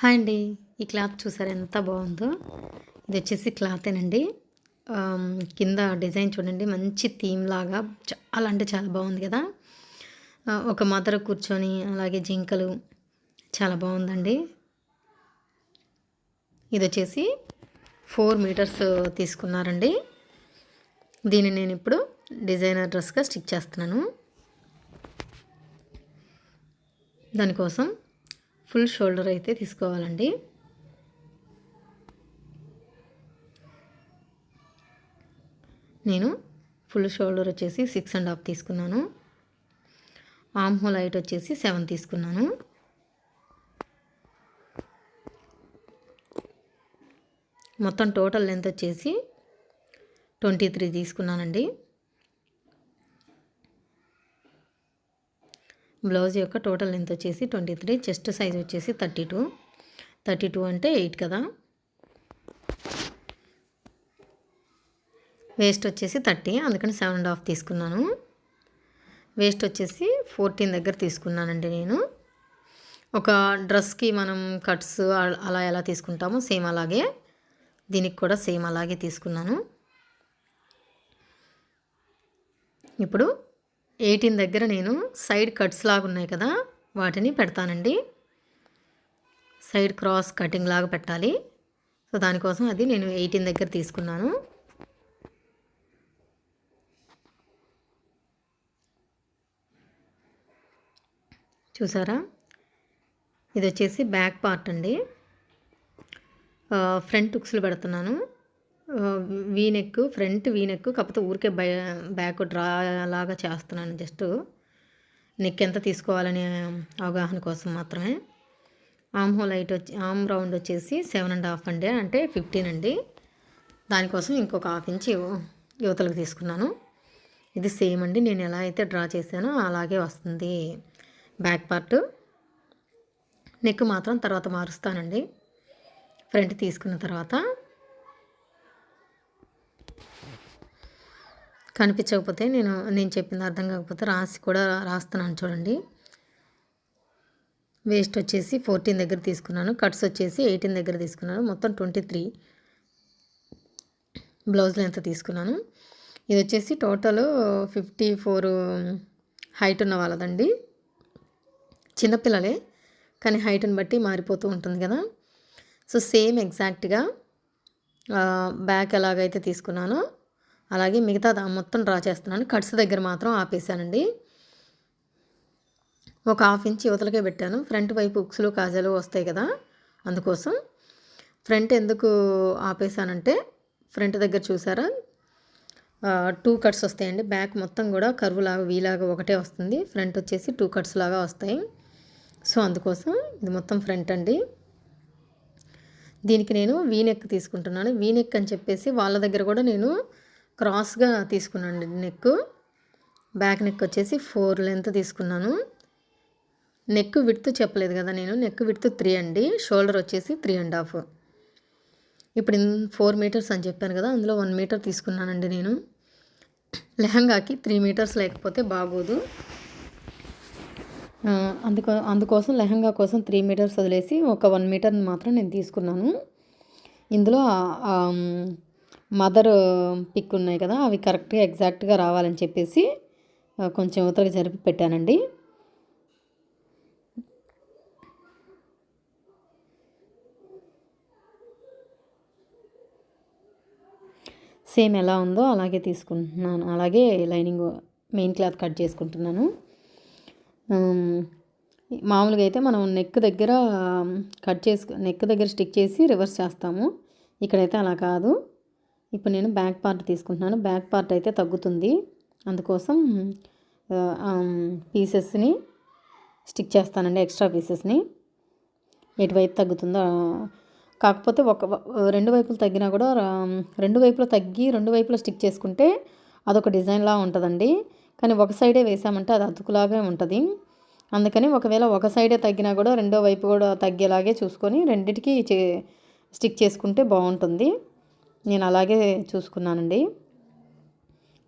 Hi అండి. ఈ cloth చూసారా ఎంత బాగుందో. ఇదొచ్చేసి క్లాతేనండి. కింద డిజైన్ చూడండి మంచి థీమ్ లాగా చాలా అంటే చాలా బాగుంది కదా. ఒక మదర్ కూర్చొని అలాగే జింకలు చాలా బాగుందండి. ఇదొచ్చేసి 4 మీటర్స్ తీసుకున్నారండి. దీన్ని నేను ఇప్పుడు డిజైనర్ డ్రెస్గా స్టిచ్ చేస్తున్నాను. దానికోసం ఫుల్ షోల్డర్ అయితే తీసుకోవాలండి. నేను ఫుల్ షోల్డర్ వచ్చేసి 6.5 తీసుకున్నాను. ఆర్మ్ హోల్ హైట్ వచ్చేసి 7 తీసుకున్నాను. మొత్తం టోటల్ లెంత్ వచ్చేసి 23 తీసుకున్నానండి. బ్లౌజ్ యొక్క టోటల్ లెంత్ వచ్చేసి 23, చెస్ట్ సైజ్ వచ్చేసి 32 అంటే 8 కదా. వేస్ట్ వచ్చేసి 30, అందుకని 7.5 తీసుకున్నాను. వేస్ట్ వచ్చేసి 14 దగ్గర తీసుకున్నానండి. నేను ఒక డ్రెస్కి మనం కట్స్ అలా ఎలా తీసుకుంటామో సేమ్ అలాగే దీనికి కూడా సేమ్ అలాగే తీసుకున్నాను. ఇప్పుడు 18 దగ్గర నేను సైడ్ కట్స్ లాగా ఉన్నాయి కదా వాటిని పెడతానండి. సైడ్ క్రాస్ కటింగ్ లాగా పెట్టాలి. సో దానికోసం అది నేను 18 దగ్గర తీసుకున్నాను. చూసారా, ఇది వచ్చేసి బ్యాక్ పార్ట్ అండి. ఫ్రంట్ హుక్స్లు పెడుతున్నాను. వీనెక్, ఫ్రంట్ వీనెక్, కాకపోతే ఊరికే బ్యాక్ డ్రా లాగా చేస్తున్నాను. జస్ట్ నెక్ ఎంత తీసుకోవాలనే అవగాహన కోసం మాత్రమే. Arm whole height arm round వచ్చేసి 7.5 అండి, అంటే 15 అండి. దానికోసం ఇంకొక 1/2 ఇంచ్ యువతలకు తీసుకున్నాను. ఇది సేమ్ అండి, నేను ఎలా అయితే డ్రా చేశానో అలాగే వస్తుంది బ్యాక్ పార్ట్. నెక్ మాత్రం తర్వాత మారుస్తానండి ఫ్రంట్ తీసుకున్న తర్వాత. కనిపించకపోతే నేను చెప్పింది అర్థం కాకపోతే రాసి కూడా రాస్తున్నాను చూడండి. వేస్ట్ వచ్చేసి 14 దగ్గర తీసుకున్నాను. కట్స్ వచ్చేసి 18 దగ్గర తీసుకున్నాను. మొత్తం 23 బ్లౌజ్ లెంత్ తీసుకున్నాను. ఇది వచ్చేసి టోటల్ 54 హైట్ ఉన్న వాళ్ళదండి. చిన్నపిల్లలే కానీ హైట్ని బట్టి మారిపోతూ ఉంటుంది కదా. సో సేమ్ ఎగ్జాక్ట్గా బ్యాక్ ఎలాగైతే తీసుకున్నానో అలాగే మిగతా మొత్తం డ్రా చేస్తున్నాను. కట్స్ దగ్గర మాత్రం ఆపేసానండి. ఒక 1/2 ఇంచ్ యువతలకే పెట్టాను. ఫ్రంట్ వైపు ఉక్సులు కాజాలు వస్తాయి కదా, అందుకోసం. ఫ్రంట్ ఎందుకు ఆపేసానంటే ఫ్రంట్ దగ్గర చూసారా 2 కట్స్ వస్తాయండి. బ్యాక్ మొత్తం కూడా కర్వ్ లాగా వీలాగా ఒకటే వస్తుంది. ఫ్రంట్ వచ్చేసి 2 కట్స్ లాగా వస్తాయి. సో అందుకోసం ఇది మొత్తం ఫ్రంట్ అండి. దీనికి నేను వీనెక్ తీసుకుంటున్నాను. వీనెక్ అని చెప్పేసి వాళ్ళ దగ్గర కూడా నేను క్రాస్గా తీసుకున్నాను నెక్. బ్యాక్ నెక్ వచ్చేసి 4 లెంత్ తీసుకున్నాను. నెక్ విడ్త్ చెప్పలేదు కదా నేను. నెక్ విడ్త్ 3 అండి, షోల్డర్ వచ్చేసి 3.5. ఇప్పుడు 4 మీటర్స్ అని చెప్పాను కదా, అందులో 1 మీటర్ తీసుకున్నానండి నేను. లెహంగాకి 3 మీటర్స్ లేకపోతే బాగోదు. అందుకోసం లెహంగా కోసం 3 మీటర్స్ వదిలేసి ఒక 1 మీటర్ని మాత్రం నేను తీసుకున్నాను. ఇందులో మదర్ పిక్ ఉన్నాయి కదా, అవి కరెక్ట్గా ఎగ్జాక్ట్గా రావాలని చెప్పేసి కొంచెం ఉతరగా జరిపి పెట్టానండి. సేమ్ ఎలా ఉందో అలాగే తీసుకుంటున్నాను. అలాగే లైనింగ్ మెయిన్ క్లాత్ కట్ చేసుకుంటున్నాను. మామూలుగా అయితే మనం నెక్ దగ్గర నెక్ దగ్గర స్టిక్ చేసి రివర్స్ చేస్తాము. ఇక్కడైతే అలా కాదు. ఇప్పుడు నేను బ్యాక్ పార్ట్ తీసుకుంటున్నాను. బ్యాక్ పార్ట్ అయితే తగ్గుతుంది, అందుకోసం పీసెస్ని స్టిక్ చేస్తానండి. ఎక్స్ట్రా పీసెస్ని ఎటువైపు తగ్గుతుందో. కాకపోతే రెండు వైపులు తగ్గినా కూడా రెండు వైపులో తగ్గి రెండు వైపులో స్టిక్ చేసుకుంటే అదొక డిజైన్లా ఉంటుందండి. కానీ ఒక సైడే వేసామంటే అది అతుకులాగే ఉంటుంది. అందుకని ఒకవేళ ఒక సైడే తగ్గినా కూడా రెండో వైపు కూడా తగ్గేలాగే చూసుకొని రెండిటికి స్టిక్ చేసుకుంటే బాగుంటుంది. నేను అలాగే చూసుకున్నానండి.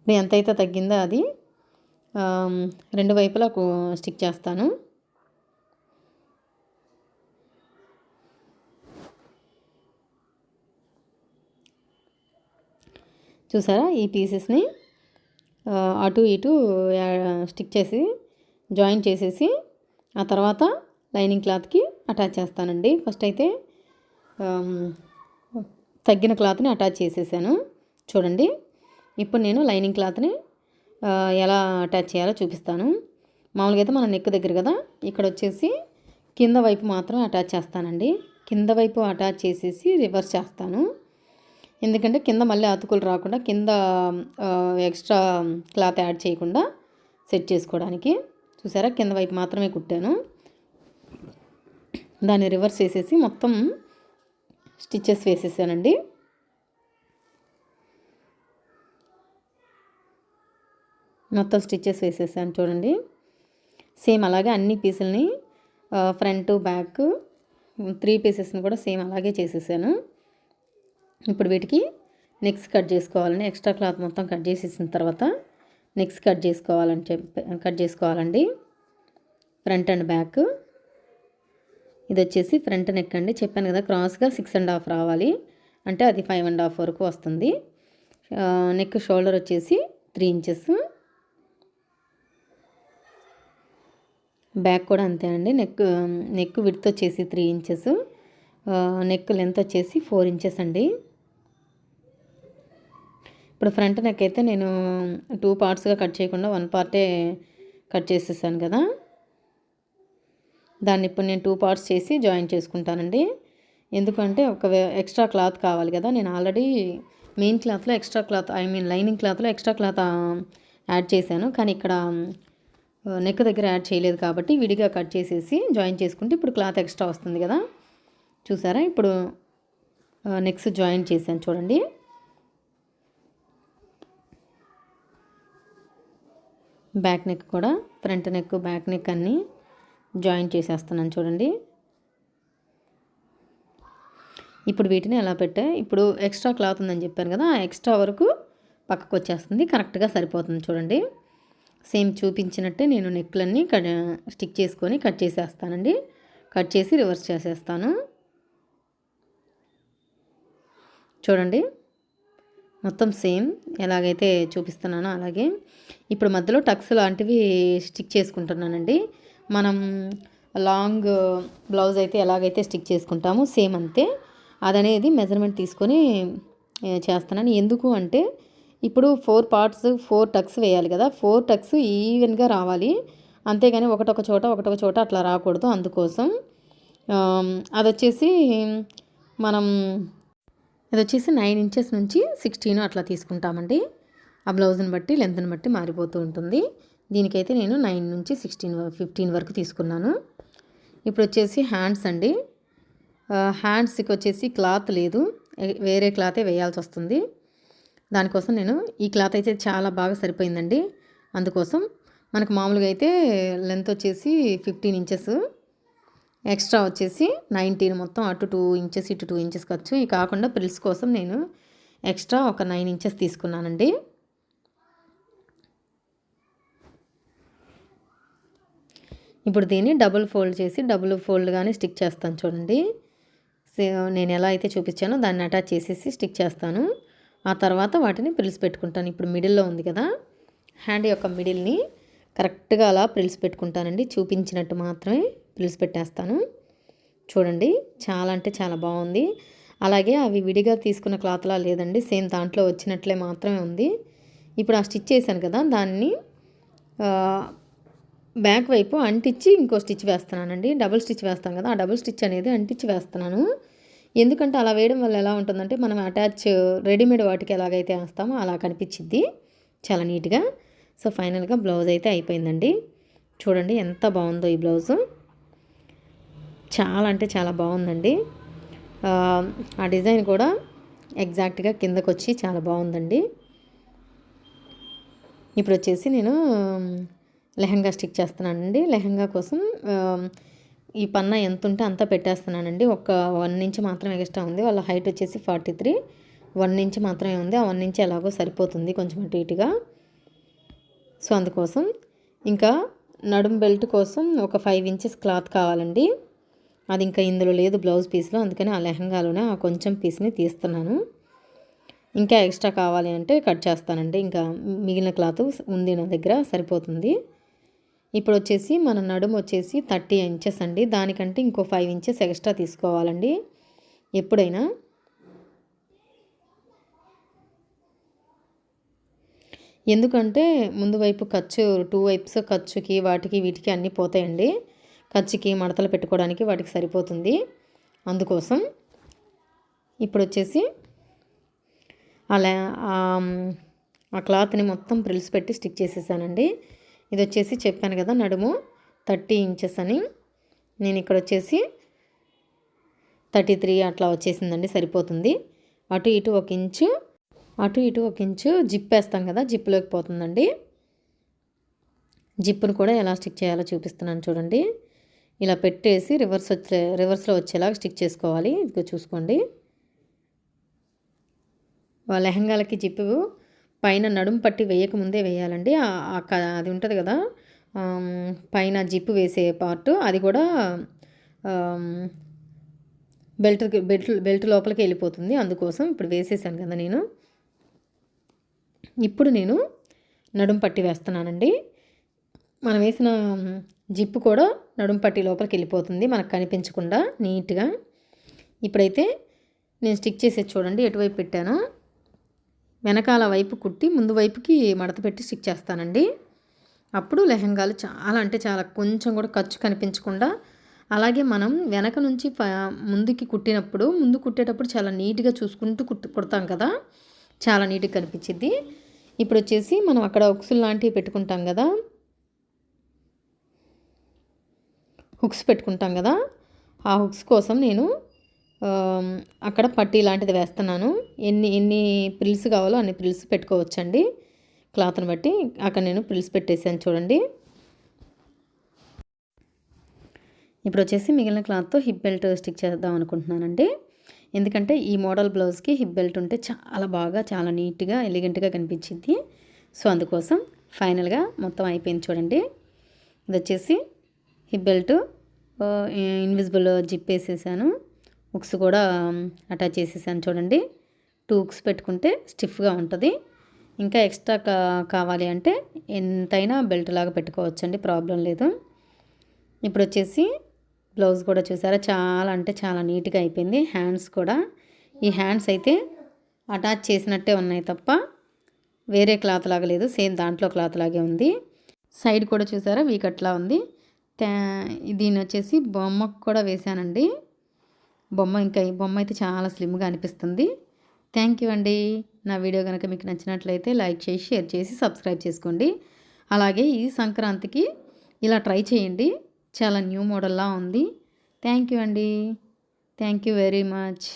ఎంతైతే తగ్గిందో అది రెండు వైపులా స్టిక్ చేస్తాను. చూసారా ఈ పీసెస్ని అటు ఇటు స్టిక్ చేసి జాయిన్ చేసేసి ఆ తర్వాత లైనింగ్ క్లాత్కి అటాచ్ చేస్తానండి. ఫస్ట్ అయితే తగ్గిన క్లాత్ని అటాచ్ చేసేసాను చూడండి. ఇప్పుడు నేను లైనింగ్ క్లాత్ని ఎలా అటాచ్ చేయాలో చూపిస్తాను. మామూలుగా అయితే మన నెక్ దగ్గర కదా, ఇక్కడ వచ్చేసి కింద వైపు మాత్రం అటాచ్ చేస్తానండి. కింద వైపు అటాచ్ చేసేసి రివర్స్ చేస్తాను. ఎందుకంటే కింద మళ్ళీ అతుకులు రాకుండా, కింద ఎక్స్ట్రా క్లాత్ యాడ్ చేయకుండా సెట్ చేసుకోవడానికి. చూసారా, కింద వైపు మాత్రమే కుట్టాను. దాన్ని రివర్స్ చేసేసి మొత్తం స్టిచ్చెస్ వేసేసానండి. మొత్తం స్టిచ్చెస్ వేసేసాను చూడండి. సేమ్ అలాగే అన్ని పీసులని ఫ్రంట్ బ్యాక్ 3 పీసెస్ని కూడా సేమ్ అలాగే చేసేసాను. ఇప్పుడు వీటికి నెక్స్ కట్ చేసుకోవాలని, ఎక్స్ట్రా క్లాత్ మొత్తం కట్ చేసేసిన తర్వాత నెక్స్ కట్ చేసుకోవాలండి. Front and back. ఇది వచ్చేసి ఫ్రంట్ నెక్ అండి. చెప్పాను కదా క్రాస్గా 6.5 రావాలి, అంటే అది 5.5 వరకు వస్తుంది. నెక్ షోల్డర్ వచ్చేసి 3 ఇంచెస్. బ్యాక్ కూడా అంతే అండి. నెక్ విడ్త్ వచ్చేసి 3 ఇంచెస్, నెక్ లెంత్ వచ్చేసి 4 ఇంచెస్ అండి. ఇప్పుడు ఫ్రంట్ నెక్ అయితే నేను 2 పార్ట్స్గా కట్ చేయకుండా 1 పార్టే కట్ చేసేసాను కదా, దాన్ని ఇప్పుడు నేను 2 పార్ట్స్ చేసి జాయిన్ చేసుకుంటానండి. ఎందుకంటే ఒక ఎక్స్ట్రా క్లాత్ కావాలి కదా. నేను ఆల్రెడీ మెయిన్ క్లాత్లో ఎక్స్ట్రా క్లాత్, లైనింగ్ క్లాత్లో ఎక్స్ట్రా క్లాత్ యాడ్ చేశాను, కానీ ఇక్కడ నెక్ దగ్గర యాడ్ చేయలేదు కాబట్టి విడిగా కట్ చేసేసి జాయిన్ చేసుకుంటే ఇప్పుడు క్లాత్ ఎక్స్ట్రా వస్తుంది కదా. చూసారా, ఇప్పుడు నెక్స్ జాయిన్ చేశాను చూడండి. బ్యాక్ నెక్ కూడా, ఫ్రంట్ నెక్ బ్యాక్ నెక్ అన్నీ జాయిన్ చేసేస్తున్నాను చూడండి. ఇప్పుడు వీటిని ఎలా ఇప్పుడు ఎక్స్ట్రా క్లాత్ ఉందని చెప్పాను కదా, ఆ ఎక్స్ట్రా వరకు పక్కకు వచ్చేస్తుంది, కరెక్ట్గా సరిపోతుంది చూడండి. సేమ్ చూపించినట్టే నేను నెక్లన్నీ స్టిక్ చేసుకొని కట్ చేసేస్తానండి. కట్ చేసి రివర్స్ చేసేస్తాను చూడండి. మొత్తం సేమ్ ఎలాగైతే చూపిస్తున్నానో అలాగే. ఇప్పుడు మధ్యలో టక్స్ లాంటివి స్టిక్ చేసుకుంటున్నానండి. మనం లాంగ్ బ్లౌజ్ అయితే ఎలాగైతే స్టిక్ చేసుకుంటామో సేమ్ అంతే, అదనేది మెజర్మెంట్ తీసుకొని చేస్తున్నాను. ఎందుకు అంటే ఇప్పుడు 4 పార్ట్స్ 4 టక్స్ వేయాలి కదా, 4 టక్స్ ఈవెన్గా రావాలి, అంతేగాని ఒకటొక చోట అట్లా రాకూడదు. అందుకోసం అదొచ్చేసి 9 ఇంచెస్ నుంచి 16 అట్లా తీసుకుంటామండి. ఆ బ్లౌజ్ని బట్టి లెంత్ని బట్టి మారిపోతూ ఉంటుంది. దీనికైతే నేను 9 నుంచి 15 వరకు తీసుకున్నాను. ఇప్పుడు వచ్చేసి హ్యాండ్స్ అండి. హ్యాండ్స్కి వచ్చేసి క్లాత్ లేదు, వేరే క్లాతే వేయాల్సి వస్తుంది. దానికోసం నేను ఈ క్లాత్ అయితే చాలా బాగా సరిపోయిందండి. అందుకోసం మనకు మామూలుగా అయితే లెంత్ వచ్చేసి 15 ఇంచెస్, ఎక్స్ట్రా వచ్చేసి 19, మొత్తం అటు 2 ఇంచెస్ ఇటు 2 ఇంచెస్ ఖర్చు. ఇవి కాకుండా ప్రిల్స్ కోసం నేను ఎక్స్ట్రా ఒక 9 ఇంచెస్ తీసుకున్నానండి. ఇప్పుడు దీన్ని డబుల్ ఫోల్డ్ చేసి డబుల్ ఫోల్డ్గానే స్టిక్ చేస్తాను చూడండి. నేను ఎలా అయితే చూపించానో దాన్ని అటాచ్ చేసేసి స్టిక్ చేస్తాను. ఆ తర్వాత వాటిని ప్రిల్స్ పెట్టుకుంటాను. ఇప్పుడు మిడిల్లో ఉంది కదా, హ్యాండ్ యొక్క మిడిల్ని కరెక్ట్గా అలా ప్రిల్స్ పెట్టుకుంటానండి. చూపించినట్టు మాత్రమే ప్రిల్స్ పెట్టేస్తాను చూడండి. చాలా అంటే చాలా బాగుంది. అలాగే అవి విడిగా తీసుకున్న క్లాత్లా లేదండి, సేమ్ దాంట్లో వచ్చినట్లే మాత్రమే ఉంది. ఇప్పుడు ఆ స్టిచ్ చేశాను కదా, దాన్ని బ్యాక్ వైపు అంటించి ఇంకో స్టిచ్ వేస్తున్నానండి. డబుల్ స్టిచ్ వేస్తాను కదా, ఆ డబుల్ స్టిచ్ అనేది అంటించి వేస్తున్నాను. ఎందుకంటే అలా వేయడం వల్ల ఎలా ఉంటుందంటే మనం అటాచ్ రెడీమేడ్ వాటికి ఎలాగైతే వేస్తామో అలా కనిపించిద్ది చాలా నీట్గా. సో ఫైనల్గా బ్లౌజ్ అయితే అయిపోయిందండి. చూడండి ఎంత బాగుందో ఈ బ్లౌజు, చాలా అంటే చాలా బాగుందండి. ఆ డిజైన్ కూడా ఎగ్జాక్ట్గా కిందకు వచ్చి చాలా బాగుందండి. ఇప్పుడు వచ్చేసి నేను లెహంగా స్టిక్ చేస్తున్నానండి. లెహంగా కోసం ఈ పన్నా ఎంత ఉంటే అంతా పెట్టేస్తున్నానండి. ఒక 1 ఇంచ్ మాత్రమే ఎక్స్ట్రా ఉంది. వాళ్ళ హైట్ వచ్చేసి 43, 1 ఇంచ్ మాత్రమే ఉంది. ఆ 1 ఇంచ్ ఎలాగో సరిపోతుంది కొంచెం అటు ఇటుగా. సో అందుకోసం ఇంకా నడుం బెల్ట్ కోసం ఒక 5 ఇంచెస్ క్లాత్ కావాలండి. అది ఇంకా ఇందులో లేదు బ్లౌజ్ పీస్లో, అందుకని ఆ లెహంగాలోనే ఆ కొంచెం పీస్ని తీస్తున్నాను. ఇంకా ఎక్స్ట్రా కావాలి అంటే కట్ చేస్తానండి. ఇంకా మిగిలిన క్లాత్ ఉంది నా దగ్గర, సరిపోతుంది. ఇప్పుడు వచ్చేసి మన నడుము వచ్చేసి 30 ఇంచెస్ అండి. దానికంటే ఇంకో 5 ఇంచెస్ ఎక్స్ట్రా తీసుకోవాలండి ఎప్పుడైనా. ఎందుకంటే ముందు వైపు ఖర్చు 2 వైప్స్ ఖర్చుకి వాటికి వీటికి అన్నీ పోతాయండి. ఖర్చుకి మడతలు పెట్టుకోవడానికి వాటికి సరిపోతుంది. అందుకోసం ఇప్పుడు వచ్చేసి అలా ఆ క్లాత్ని మొత్తం ప్రిల్స్ పెట్టి స్టిక్ చేసేసానండి. ఇది వచ్చేసి చెప్పాను కదా నడుము 30 ఇంచెస్ అని. నేను ఇక్కడ వచ్చేసి 33 అట్లా వచ్చేసిందండి, సరిపోతుంది. అటు ఇటు 1 ఇంచు జిప్ వేస్తాం కదా, జిప్లోకి పోతుందండి. జిప్పును కూడా ఎలా స్టిక్ చేయాలో చూపిస్తున్నాను చూడండి. ఇలా పెట్టేసి రివర్స్లో వచ్చేలాగా స్టిక్ చేసుకోవాలి. ఇదిగో చూసుకోండి. లెహంగాలకి జిప్పు పైన నడుము పట్టి వేయకముందే వేయాలండి. అది ఉంటుంది కదా పైన జిప్పు వేసే పార్ట్, అది కూడా బెల్ట్ లోపలికి వెళ్ళిపోతుంది. అందుకోసం ఇప్పుడు వేసేసాను కదా నేను. ఇప్పుడు నేను నడుము పట్టి వేస్తున్నానండి. మనం వేసిన జిప్పు కూడా నడుము పట్టి లోపలికి వెళ్ళిపోతుంది మనకు కనిపించకుండా నీట్గా. ఇప్పుడైతే నేను స్టిక్ చేసేది చూడండి ఎటువైపు పెట్టానో. వెనకాల వైపు కుట్టి ముందు వైపుకి మడత పెట్టి స్టిక్ చేస్తానండి. అప్పుడు లెహంగాలు చాలా అంటే చాలా కొంచెం కూడా ఖర్చు కనిపించకుండా, అలాగే మనం వెనక నుంచి ముందుకి కుట్టినప్పుడు ముందు కుట్టేటప్పుడు చాలా నీట్గా చూసుకుంటూ కుడతాం కదా, చాలా నీట్గా కనిపించింది. ఇప్పుడు వచ్చేసి మనం అక్కడ హుక్స్లు లాంటివి పెట్టుకుంటాం కదా, హుక్స్ పెట్టుకుంటాం కదా, ఆ హుక్స్ కోసం నేను అక్కడ పట్టీ లాంటిది వేస్తున్నాను. ఎన్ని ప్రిల్స్ కావాలో అన్ని ప్రిల్స్ పెట్టుకోవచ్చండి క్లాత్ని బట్టి. అక్కడ నేను ప్రిల్స్ పెట్టేసాను చూడండి. ఇప్పుడు వచ్చేసి మిగిలిన క్లాత్తో హిప్ బెల్ట్ స్టిక్ చేద్దాం అనుకుంటున్నానండి. ఎందుకంటే ఈ మోడల్ బ్లౌజ్కి హిప్ బెల్ట్ ఉంటే చాలా బాగా, చాలా నీట్గా, ఎలిగెంట్గా కనిపించింది. సో అందుకోసం ఫైనల్గా మొత్తం అయిపోయింది చూడండి. ఇది వచ్చేసి హిప్ బెల్ట్ ఇన్విజిబుల్ జిప్ వేసేసాను. హుక్స్ కూడా అటాచ్ చేసేసాను చూడండి. 2 హుక్స్ పెట్టుకుంటే స్టిఫ్గా ఉంటుంది. ఇంకా ఎక్స్ట్రా కావాలి అంటే ఎంతైనా బెల్ట్ లాగా పెట్టుకోవచ్చండి, ప్రాబ్లం లేదు. ఇప్పుడు వచ్చేసి బ్లౌజ్ కూడా చూసారా చాలా అంటే చాలా నీట్గా అయిపోయింది. హ్యాండ్స్ కూడా, ఈ హ్యాండ్స్ అయితే అటాచ్ చేసినట్టే ఉన్నాయి తప్ప వేరే క్లాత్ లాగా లేదు, సేమ్ దాంట్లో క్లాత్ లాగే ఉంది. సైడ్ కూడా చూసారా వీకట్లా ఉంది. దీని వచ్చేసి బొమ్మకు కూడా వేసానండి. ఈ బొమ్మ అయితే చాలా స్లిమ్గా అనిపిస్తుంది. థ్యాంక్ యూ అండి. నా వీడియో కనుక మీకు నచ్చినట్లయితే లైక్ చేసి, షేర్ చేసి, సబ్స్క్రైబ్ చేసుకోండి. అలాగే ఈ సంక్రాంతికి ఇలా ట్రై చేయండి, చాలా న్యూ మోడల్లా ఉంది. థ్యాంక్ యూ అండి. Thank you very much.